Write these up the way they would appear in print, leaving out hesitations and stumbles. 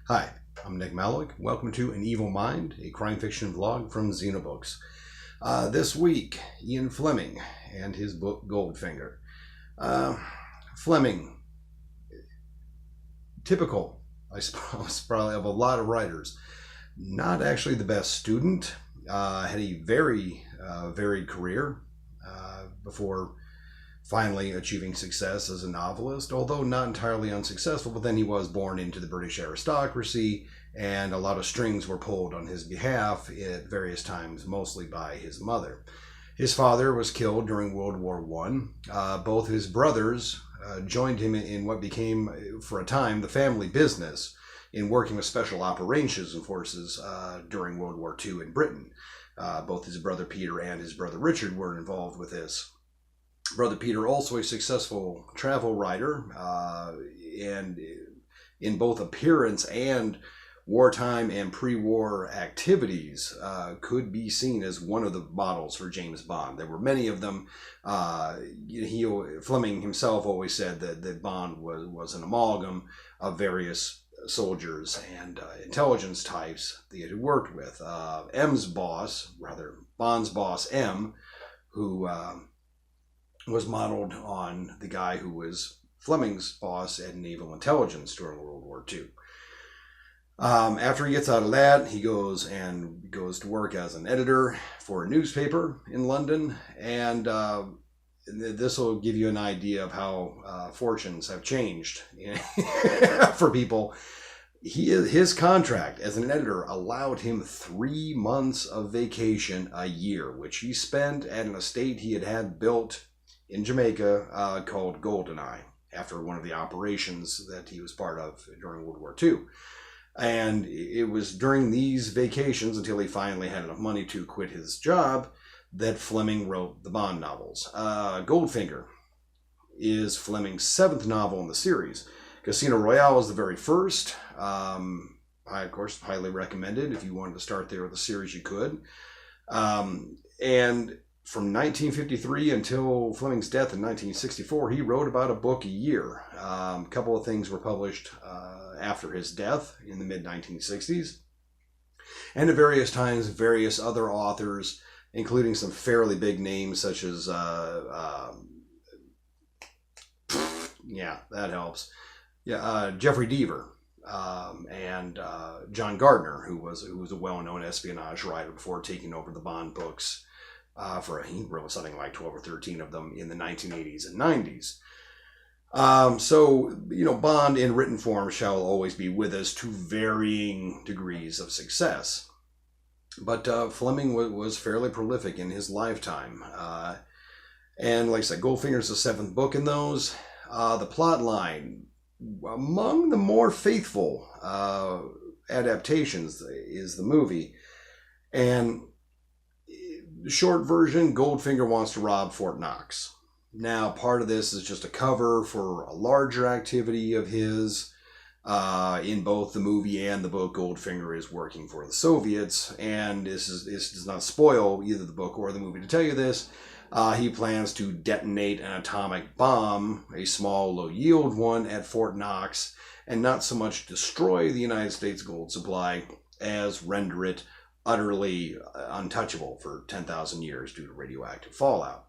Hi, I'm Nick Malik. Welcome to An Evil Mind, a crime fiction vlog from Xenobooks. This week, Ian Fleming and his book Goldfinger. Fleming, typical, I suppose, probably of a lot of writers. Not actually the best student. Had a very varied career before finally achieving success as a novelist, although not entirely unsuccessful. But then he was born into the British aristocracy, and a lot of strings were pulled on his behalf at various times, mostly by his mother. His father was killed during World War One. Both his brothers joined him in what became, for a time, the family business in working with special operations forces during World War II in Britain. Both his brother Peter and his brother Richard were involved with this. Brother Peter, also a successful travel writer, and in both appearance and wartime and pre-war activities, could be seen as one of the models for James Bond. There were many of them. Fleming himself always said that Bond was an amalgam of various soldiers and intelligence types that he had worked with. Bond's boss, M, who was modeled on the guy who was Fleming's boss at Naval Intelligence during World War II. After he gets out of that, he goes to work as an editor for a newspaper in London, and this will give you an idea of how fortunes have changed for people. His contract as an editor allowed him 3 months of vacation a year, which he spent at an estate he had built in Jamaica called Goldeneye, after one of the operations that he was part of during World War II. And it was during these vacations, until he finally had enough money to quit his job, that Fleming wrote the Bond novels. Goldfinger is Fleming's 7th novel in the series. Casino Royale was the very first. I, of course, highly recommend it. If you wanted to start there with the series, you could. And from 1953 until Fleming's death in 1964, he wrote about a book a year. A couple of things were published after his death in the mid-1960s. And at various times, various other authors, including some fairly big names such as, yeah, that helps. Yeah, Jeffrey Deaver and John Gardner, who was a well-known espionage writer before taking over the Bond books. He wrote something like 12 or 13 of them in the 1980s and 90s. So, Bond in written form shall always be with us to varying degrees of success. But Fleming was fairly prolific in his lifetime. And like I said, Goldfinger is the 7th book in those. The plot line, among the more faithful adaptations, is the movie. And the short version, Goldfinger wants to rob Fort Knox. Now, part of this is just a cover for a larger activity of his. In both the movie and the book, Goldfinger is working for the Soviets, and this does not spoil either the book or the movie to tell you this. He plans to detonate an atomic bomb, a small, low-yield one, at Fort Knox, and not so much destroy the United States gold supply as render it utterly untouchable for 10,000 years due to radioactive fallout.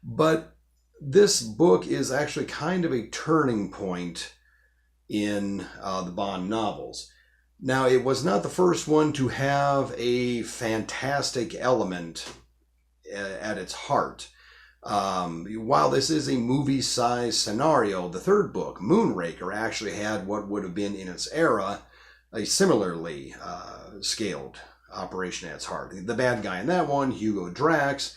But this book is actually kind of a turning point in the Bond novels. Now, it was not the first one to have a fantastic element at its heart. While this is a movie-sized scenario, the 3rd book, Moonraker, actually had what would have been in its era a similarly scaled operation at its heart. The bad guy in that one, Hugo Drax,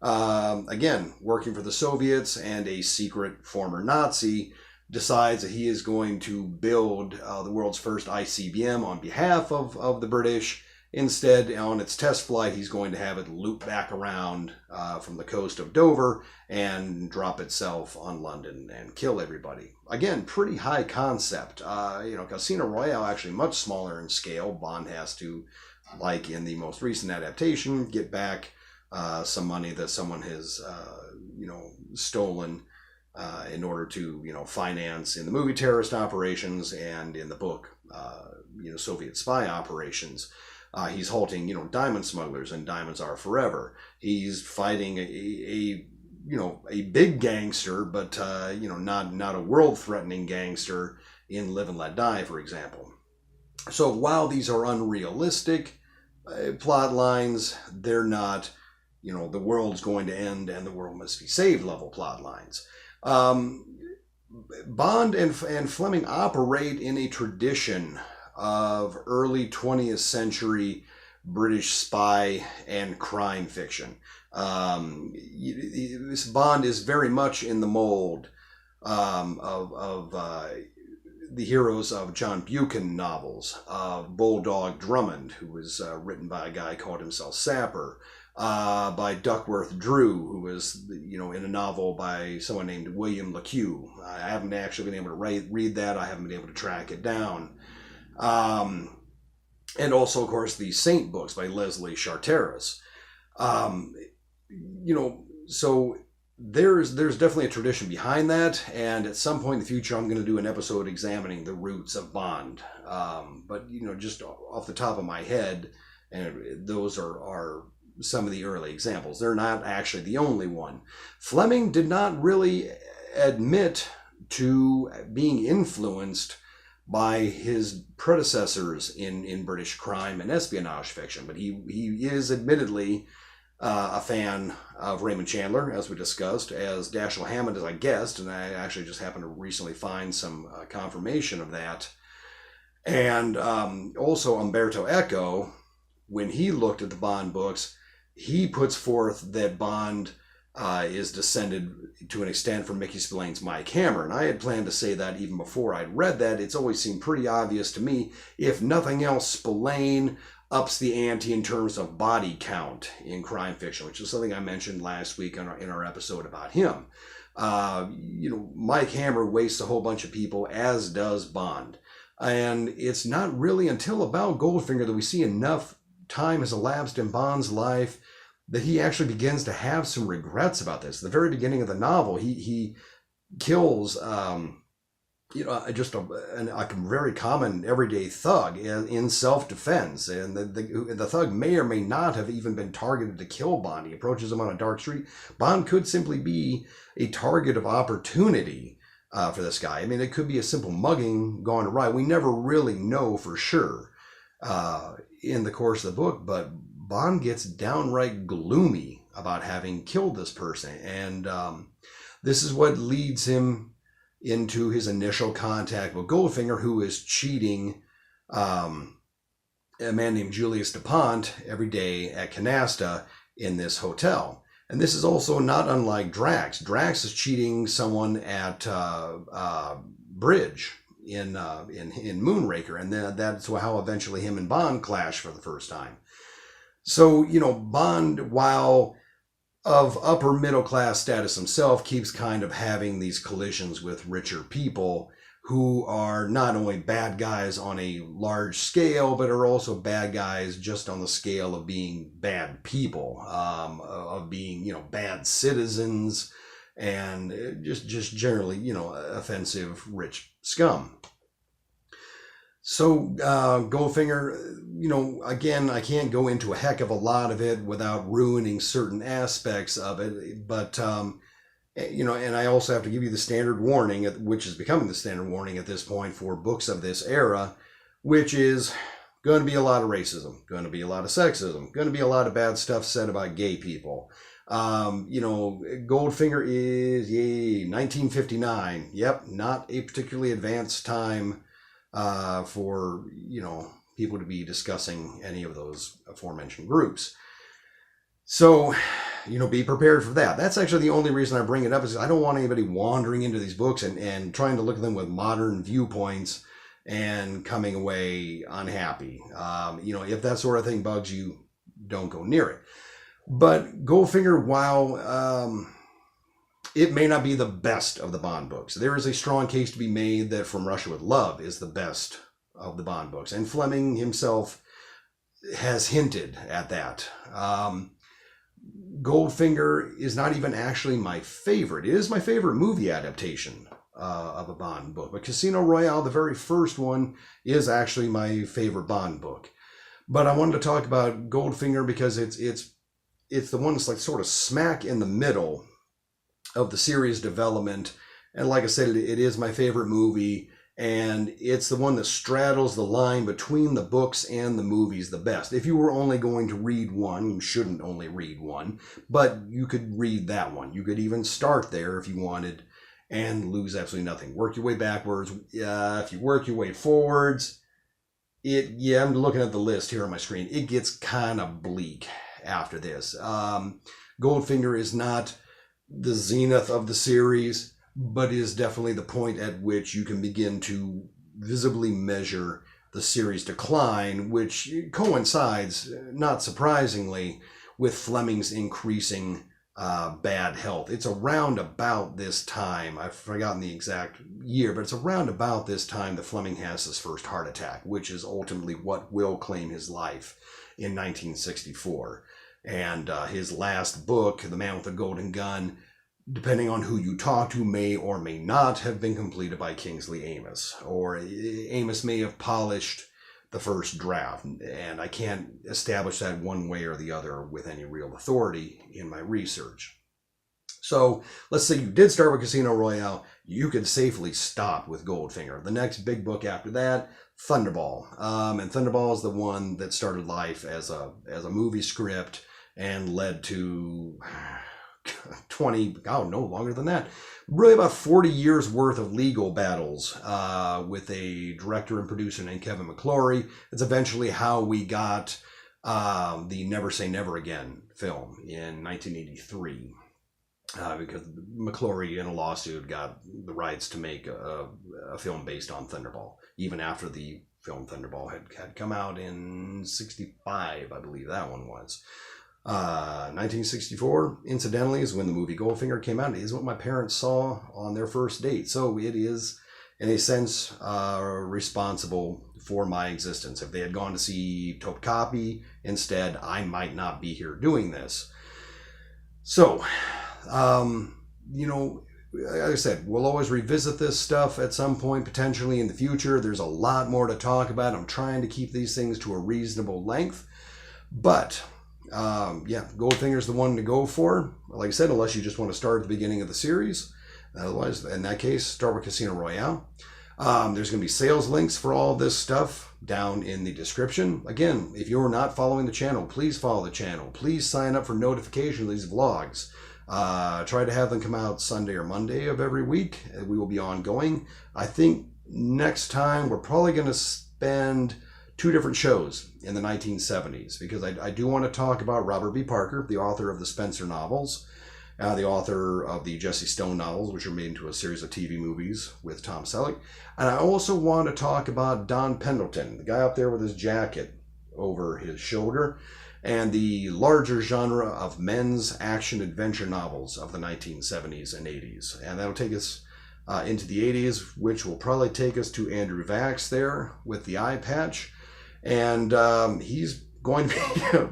again, working for the Soviets and a secret former Nazi, decides that he is going to build the world's first ICBM on behalf of the British. Instead, on its test flight, he's going to have it loop back around from the coast of Dover and drop itself on London and kill everybody. Again, pretty high concept. Casino Royale actually much smaller in scale. Bond has to, like in the most recent adaptation, get back some money that someone has, stolen in order to, finance in the movie terrorist operations, and in the book, Soviet spy operations. He's halting, diamond smugglers, and diamonds are forever. He's fighting a big gangster, but not a world-threatening gangster in Live and Let Die, for example. So while these are unrealistic plot lines, they're not, the world's going to end and the world must be saved level plot lines. Bond and Fleming operate in a tradition of early 20th century British spy and crime fiction. This Bond is very much in the mold of the heroes of John Buchan novels, Bulldog Drummond, who was written by a guy called himself Sapper, by Duckworth Drew, who was, in a novel by someone named William LeQue. I haven't actually been able to read that. I haven't been able to track it down. And also, of course, the Saint books by Leslie Charteris. So there's definitely a tradition behind that, and at some point in the future, I'm going to do an episode examining the roots of Bond. But just off the top of my head, and those are some of the early examples. They're not actually the only one. Fleming did not really admit to being influenced by his predecessors in British crime and espionage fiction, but he is admittedly a fan of Raymond Chandler, as we discussed, as Dashiell Hammond as a guest, and I actually just happened to recently find some confirmation of that. And also Umberto Eco, when he looked at the Bond books, he puts forth that Bond is descended to an extent from Mickey Spillane's Mike Hammer. And I had planned to say that even before I'd read that. It's always seemed pretty obvious to me. If nothing else, Spillane ups the ante in terms of body count in crime fiction, which is something I mentioned last week in our episode about him. Mike Hammer wastes a whole bunch of people, as does Bond. And it's not really until about Goldfinger that we see enough time has elapsed in Bond's life that he actually begins to have some regrets about this. At the very beginning of the novel, he kills, just a very common everyday thug in self-defense. And the thug may or may not have even been targeted to kill Bond. He approaches him on a dark street. Bond could simply be a target of opportunity for this guy. I mean, it could be a simple mugging gone awry. We never really know for sure in the course of the book, but Bond gets downright gloomy about having killed this person. And this is what leads him into his initial contact with Goldfinger, who is cheating a man named Julius DuPont every day at Canasta in this hotel. And this is also not unlike Drax. Drax is cheating someone at Bridge in Moonraker, and that's how eventually him and Bond clash for the first time. So, Bond, while of upper middle class status himself, keeps kind of having these collisions with richer people who are not only bad guys on a large scale, but are also bad guys just on the scale of being bad people, of being, bad citizens, and just generally, offensive rich scum. So Goldfinger, again, I can't go into a heck of a lot of it without ruining certain aspects of it, but, and I also have to give you the standard warning, which is becoming the standard warning at this point for books of this era, which is going to be a lot of racism, going to be a lot of sexism, going to be a lot of bad stuff said about gay people. Goldfinger is 1959. Yep, not a particularly advanced time for, people to be discussing any of those aforementioned groups. So, be prepared for that. That's actually the only reason I bring it up, is I don't want anybody wandering into these books and trying to look at them with modern viewpoints and coming away unhappy. If that sort of thing bugs you, don't go near it. But Goldfinger, while it may not be the best of the Bond books, there is a strong case to be made that From Russia with Love is the best of the Bond books. And Fleming himself has hinted at that. Goldfinger is not even actually my favorite. It is my favorite movie adaptation of a Bond book. But Casino Royale, the very first one, is actually my favorite Bond book. But I wanted to talk about Goldfinger because it's the one that's like sort of smack in the middle of the series development. And like I said, it is my favorite movie. And it's the one that straddles the line between the books and the movies the best. If you were only going to read one, you shouldn't only read one, but you could read that one. You could even start there if you wanted and lose absolutely nothing. Work your way backwards. If you work your way forwards, I'm looking at the list here on my screen. It gets kind of bleak after this. Goldfinger is not the zenith of the series, but is definitely the point at which you can begin to visibly measure the series decline, which coincides, not surprisingly, with Fleming's increasing bad health. It's around about this time, I've forgotten the exact year, but it's around about this time that Fleming has his first heart attack, which is ultimately what will claim his life in 1964. And his last book, The Man with the Golden Gun, depending on who you talk to, may or may not have been completed by Kingsley Amis, or Amis may have polished the first draft, and I can't establish that one way or the other with any real authority in my research. So let's say you did start with Casino Royale, you could safely stop with Goldfinger. The next big book after that, Thunderball, and Thunderball is the one that started life as a movie script and led to 20, no longer than that, really about 40 years worth of legal battles with a director and producer named Kevin McClory. It's eventually how we got the Never Say Never Again film in 1983, because McClory in a lawsuit got the rights to make a film based on Thunderball, even after the film Thunderball had come out in 65, I believe that one was. 1964, incidentally, is when the movie Goldfinger came out. It is what my parents saw on their first date. So it is, in a sense, responsible for my existence. If they had gone to see Topkapi instead, I might not be here doing this. So, like I said, we'll always revisit this stuff at some point, potentially in the future. There's a lot more to talk about. I'm trying to keep these things to a reasonable length. But Goldfinger is the one to go for. Like I said, unless you just want to start at the beginning of the series. Otherwise, in that case, start with Casino Royale. There's going to be sales links for all this stuff down in the description. Again, if you're not following the channel, please follow the channel. Please sign up for notification of these vlogs. Try to have them come out Sunday or Monday of every week. We will be ongoing. I think next time we're probably going to spend 2 different shows in the 1970s, because I do want to talk about Robert B. Parker, the author of the Spencer novels, the author of the Jesse Stone novels, which are made into a series of TV movies with Tom Selleck. And I also want to talk about Don Pendleton, the guy up there with his jacket over his shoulder, and the larger genre of men's action-adventure novels of the 1970s and 80s. And that'll take us into the 80s, which will probably take us to Andrew Vax there with the eye patch. And he's going to be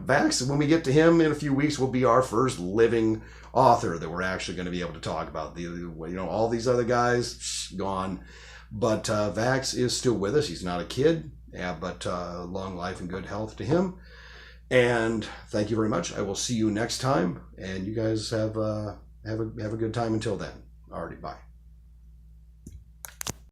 Vax. When we get to him in a few weeks, will be our first living author that we're actually going to be able to talk about. All these other guys, gone. But Vax is still with us. He's not a kid, but long life and good health to him. And thank you very much. I will see you next time. And you guys have a good time until then. Alrighty, bye.